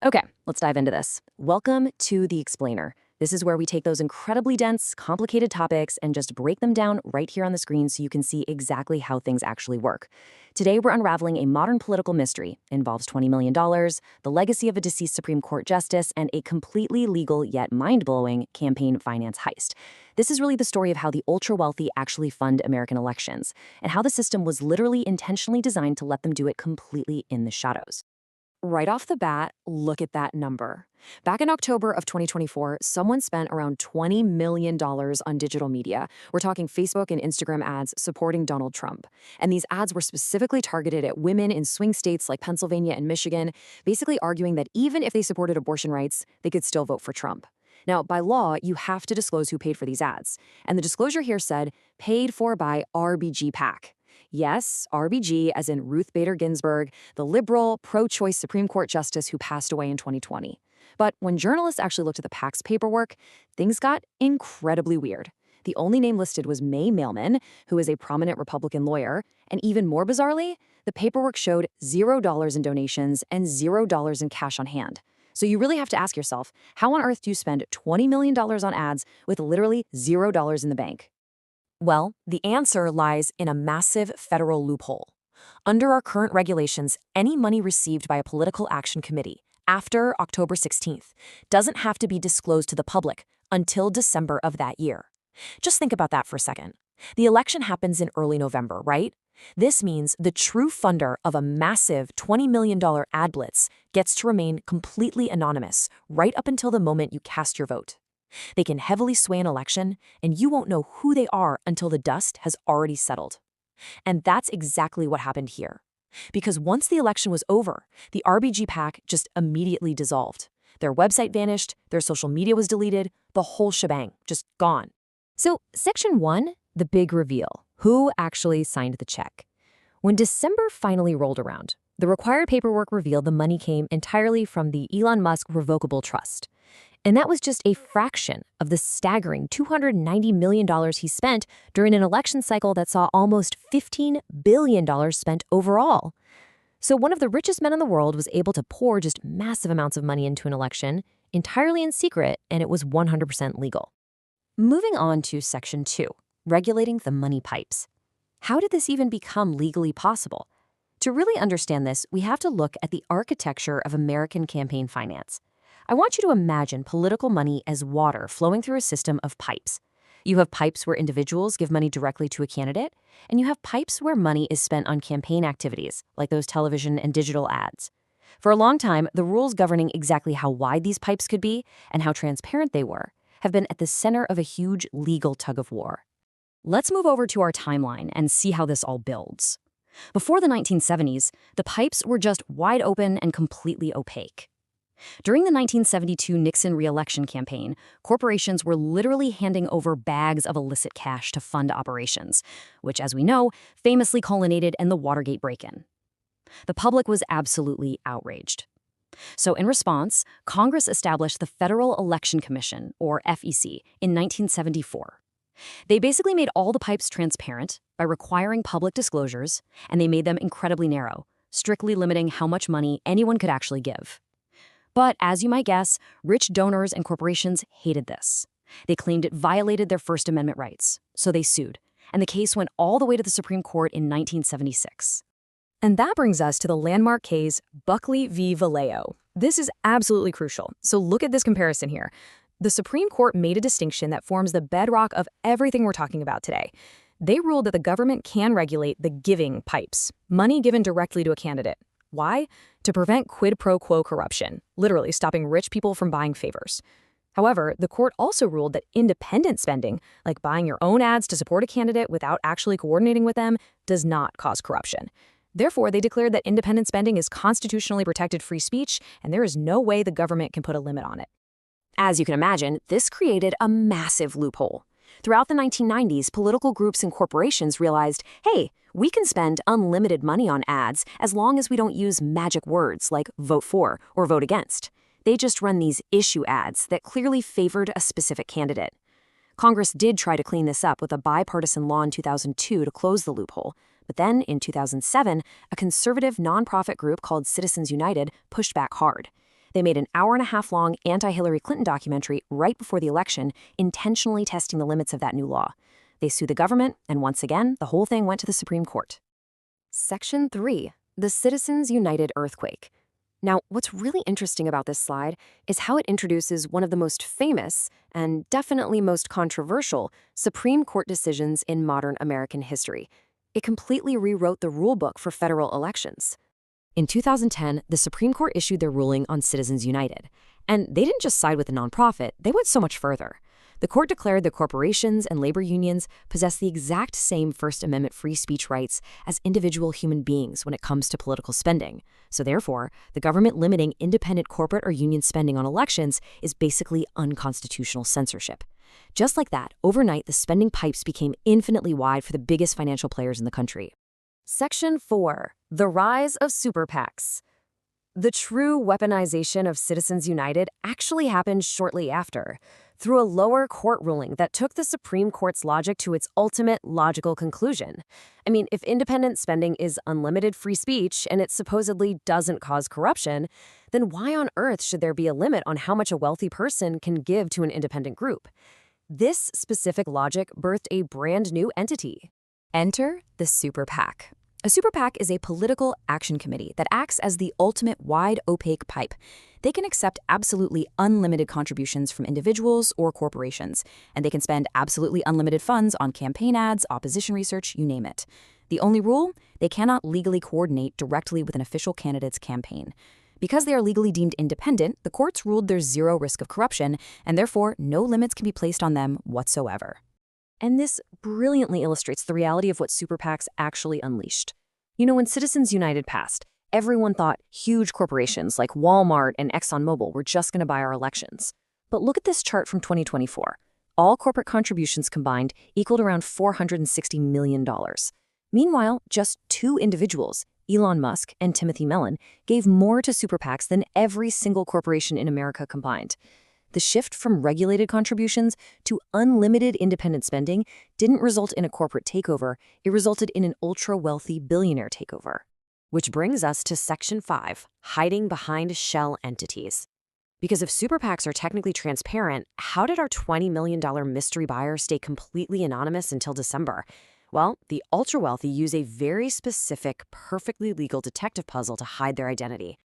Okay, let's dive into this. Welcome to The Explainer. This is where we take those incredibly dense, complicated topics and just break them down right here on the screen so you can see exactly how things actually work. Today, we're unraveling a modern political mystery. It involves $20 million, the legacy of a deceased Supreme Court justice, and a completely legal yet mind-blowing campaign finance heist. This is really the story of how the ultra-wealthy actually fund American elections, and how the system was literally intentionally designed to let them do it completely in the shadows. Right off the bat, look at that number. Back in October of 2024, someone spent around $20 million on digital media. We're talking Facebook and Instagram ads supporting Donald Trump. And these ads were specifically targeted at women in swing states like Pennsylvania and Michigan, basically arguing that even if they supported abortion rights, they could still vote for Trump. Now, by law, you have to disclose who paid for these ads. And the disclosure here said, paid for by RBG PAC. Yes, RBG, as in Ruth Bader Ginsburg, the liberal, pro-choice Supreme Court justice who passed away in 2020. But when journalists actually looked at the PAC's paperwork, things got incredibly weird. The only name listed was May Mailman, who is a prominent Republican lawyer, and even more bizarrely, the paperwork showed $0 in donations and $0 in cash on hand. So you really have to ask yourself, how on earth do you spend $20 million on ads with literally $0 in the bank? Well, the answer lies in a massive federal loophole. Under our current regulations, any money received by a political action committee after October 16th doesn't have to be disclosed to the public until December of that year. Just think about that for a second. The election happens in early November, right? This means the true funder of a massive $20 million ad blitz gets to remain completely anonymous right up until the moment you cast your vote. They can heavily sway an election, and you won't know who they are until the dust has already settled. And that's exactly what happened here. Because once the election was over, the RBG PAC just immediately dissolved. Their website vanished, their social media was deleted, the whole shebang, just gone. So, Section 1, the big reveal. Who actually signed the check? When December finally rolled around, the required paperwork revealed the money came entirely from the Elon Musk Revocable Trust. And that was just a fraction of the staggering $290 million he spent during an election cycle that saw almost $15 billion spent overall. So one of the richest men in the world was able to pour just massive amounts of money into an election, entirely in secret, and it was 100% legal. Moving on to Section 2, regulating the money pipes. How did this even become legally possible? To really understand this, we have to look at the architecture of American campaign finance. I want you to imagine political money as water flowing through a system of pipes. You have pipes where individuals give money directly to a candidate, and you have pipes where money is spent on campaign activities, like those television and digital ads. For a long time, the rules governing exactly how wide these pipes could be and how transparent they were have been at the center of a huge legal tug-of-war. Let's move over to our timeline and see how this all builds. Before the 1970s, the pipes were just wide open and completely opaque. During the 1972 Nixon re-election campaign, corporations were literally handing over bags of illicit cash to fund operations, which, as we know, famously culminated in the Watergate break-in. The public was absolutely outraged. So in response, Congress established the Federal Election Commission, or FEC, in 1974. They basically made all the pipes transparent by requiring public disclosures, and they made them incredibly narrow, strictly limiting how much money anyone could actually give. But as you might guess, rich donors and corporations hated this. They claimed it violated their First Amendment rights, so they sued, and the case went all the way to the Supreme Court in 1976. And that brings us to the landmark case Buckley v. Valeo. This is absolutely crucial, so look at this comparison here. The Supreme Court made a distinction that forms the bedrock of everything we're talking about today. They ruled that the government can regulate the giving pipes, money given directly to a candidate. Why? To prevent quid pro quo corruption, literally stopping rich people from buying favors. However, the court also ruled that independent spending, like buying your own ads to support a candidate without actually coordinating with them, does not cause corruption. Therefore, they declared that independent spending is constitutionally protected free speech, and there is no way the government can put a limit on it. As you can imagine, this created a massive loophole. Throughout the 1990s, political groups and corporations realized, hey, we can spend unlimited money on ads as long as we don't use magic words like vote for or vote against. They just run these issue ads that clearly favored a specific candidate. Congress did try to clean this up with a bipartisan law in 2002 to close the loophole, but then in 2007, a conservative nonprofit group called Citizens United pushed back hard. They made an hour-and-a-half-long anti-Hillary Clinton documentary right before the election, intentionally testing the limits of that new law. They sued the government, and once again, the whole thing went to the Supreme Court. Section 3. The Citizens United Earthquake. Now, what's really interesting about this slide is how it introduces one of the most famous, and definitely most controversial, Supreme Court decisions in modern American history. It completely rewrote the rulebook for federal elections. In 2010, the Supreme Court issued their ruling on Citizens United. And they didn't just side with the nonprofit, they went so much further. The court declared that corporations and labor unions possess the exact same First Amendment free speech rights as individual human beings when it comes to political spending. So therefore, the government limiting independent corporate or union spending on elections is basically unconstitutional censorship. Just like that, overnight, the spending pipes became infinitely wide for the biggest financial players in the country. Section 4. The Rise of Super PACs. The true weaponization of Citizens United actually happened shortly after, through a lower court ruling that took the Supreme Court's logic to its ultimate logical conclusion. I mean, if independent spending is unlimited free speech and it supposedly doesn't cause corruption, then why on earth should there be a limit on how much a wealthy person can give to an independent group? This specific logic birthed a brand new entity. Enter the Super PAC. A Super PAC is a political action committee that acts as the ultimate wide, opaque pipe. They can accept absolutely unlimited contributions from individuals or corporations, and they can spend absolutely unlimited funds on campaign ads, opposition research, you name it. The only rule? They cannot legally coordinate directly with an official candidate's campaign. Because they are legally deemed independent, the courts ruled there's zero risk of corruption, and therefore no limits can be placed on them whatsoever. And this brilliantly illustrates the reality of what super PACs actually unleashed. You know, when Citizens United passed, everyone thought huge corporations like Walmart and ExxonMobil were just going to buy our elections. But look at this chart from 2024. All corporate contributions combined equaled around $460 million. Meanwhile, just two individuals, Elon Musk and Timothy Mellon, gave more to super PACs than every single corporation in America combined. The shift from regulated contributions to unlimited independent spending didn't result in a corporate takeover, it resulted in an ultra-wealthy billionaire takeover. Which brings us to Section 5, hiding behind shell entities. Because if super PACs are technically transparent, how did our $20 million mystery buyer stay completely anonymous until December? Well, the ultra-wealthy use a very specific, perfectly legal detective puzzle to hide their identity.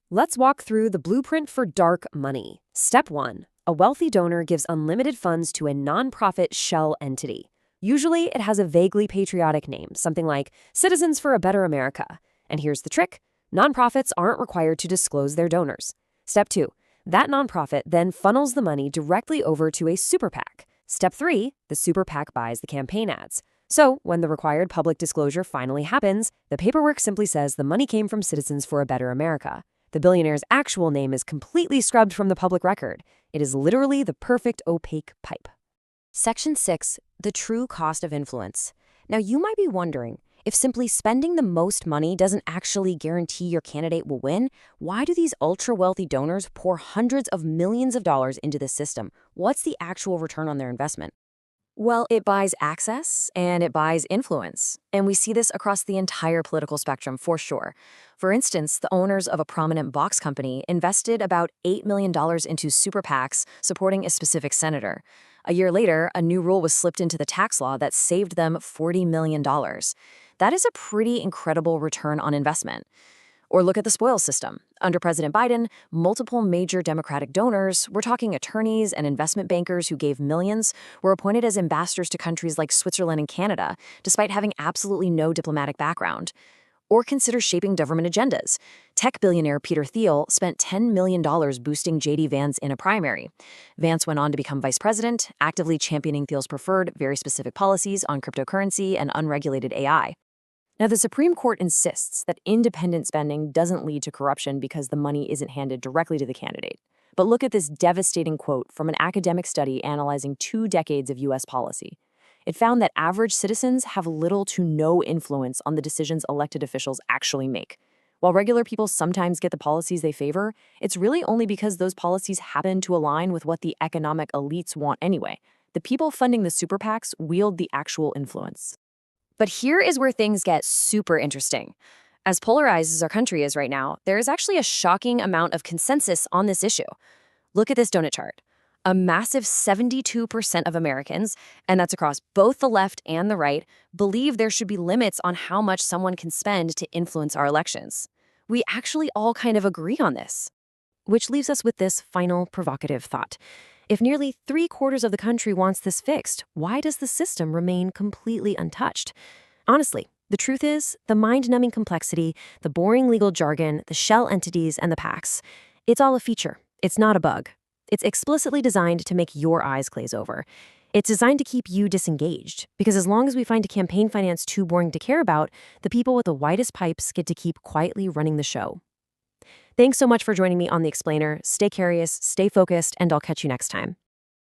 Let's walk through the blueprint for dark money. Step 1. A wealthy donor gives unlimited funds to a nonprofit shell entity. Usually, it has a vaguely patriotic name, something like Citizens for a Better America. And here's the trick. Nonprofits aren't required to disclose their donors. Step 2. That nonprofit then funnels the money directly over to a super PAC. Step 3. The super PAC buys the campaign ads. So, when the required public disclosure finally happens, the paperwork simply says the money came from Citizens for a Better America. The billionaire's actual name is completely scrubbed from the public record. It is literally the perfect opaque pipe. Section 6. The true cost of influence. Now, you might be wondering, if simply spending the most money doesn't actually guarantee your candidate will win, why do these ultra-wealthy donors pour hundreds of millions of dollars into the system? What's the actual return on their investment? Well, it buys access and it buys influence. And we see this across the entire political spectrum for sure. For instance, the owners of a prominent box company invested about $8 million into super PACs supporting a specific senator. A year later, a new rule was slipped into the tax law that saved them $40 million. That is a pretty incredible return on investment. Or look at the spoils system. Under President Biden, multiple major Democratic donors, we're talking attorneys and investment bankers who gave millions, were appointed as ambassadors to countries like Switzerland and Canada, despite having absolutely no diplomatic background. Or consider shaping government agendas. Tech billionaire Peter Thiel spent $10 million boosting J.D. Vance in a primary. Vance went on to become vice president, actively championing Thiel's preferred, very specific policies on cryptocurrency and unregulated AI. Now, the Supreme Court insists that independent spending doesn't lead to corruption because the money isn't handed directly to the candidate. But look at this devastating quote from an academic study analyzing 2 decades of U.S. policy. It found that average citizens have little to no influence on the decisions elected officials actually make. While regular people sometimes get the policies they favor, it's really only because those policies happen to align with what the economic elites want anyway. The people funding the super PACs wield the actual influence. But here is where things get super interesting. As polarized as our country is right now, there is actually a shocking amount of consensus on this issue. Look at this donut chart. A massive 72% of Americans, and that's across both the left and the right, believe there should be limits on how much someone can spend to influence our elections. We actually all kind of agree on this. Which leaves us with this final provocative thought. If nearly 3/4 of the country wants this fixed, why does the system remain completely untouched? Honestly, the truth is, the mind-numbing complexity, the boring legal jargon, the shell entities, and the PACs, it's all a feature. It's not a bug. It's explicitly designed to make your eyes glaze over. It's designed to keep you disengaged, because as long as we find a campaign finance too boring to care about, the people with the widest pipes get to keep quietly running the show. Thanks so much for joining me on The Explainer. Stay curious, stay focused, and I'll catch you next time.